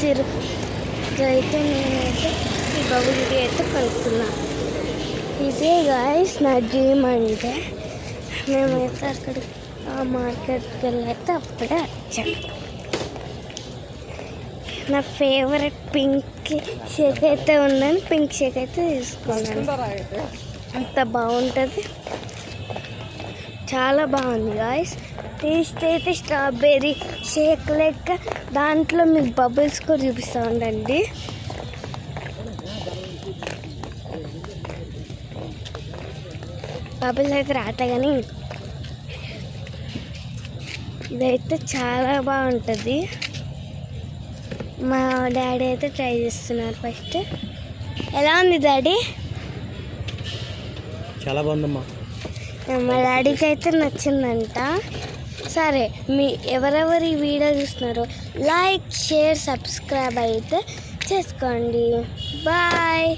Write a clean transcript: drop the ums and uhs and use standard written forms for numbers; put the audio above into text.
అయితే నేనైతే ఈ బబుల్ టీ అయితే కొనుక్కున్నాను. ఇదే గాయస్ నా డ్రీమ్ అంటే. మేమైతే అక్కడ ఆ మార్కెట్కి వెళ్ళి అయితే అప్పుడే వచ్చాం. నా ఫేవరెట్ పింక్ షేక్ అయితే ఉందని పింక్ షేక్ అయితే తీసుకున్నాను. అంత బాగుంటుంది, చాలా బాగుంది గాయస్. టేస్ట్ అయితే స్ట్రాబెర్రీ షేక్ లెక్క. దాంట్లో మీకు బబుల్స్ కూడా చూపిస్తూ ఉండండి. బబుల్స్ అయితే రాత కానీ ఇదైతే చాలా బాగుంటుంది. మా డాడీ అయితే ట్రై చేస్తున్నారు ఫస్ట్. ఎలా ఉంది డాడీ? చాలా బాగుందమ్మా. మా డాడీకి అయితే నచ్చిందంట. సరే, మీ ఎవరెవరు ఈ వీడియో చూస్తున్నారో లైక్, షేర్, సబ్స్క్రైబ్ అయితే చేసుకోండి. బాయ్.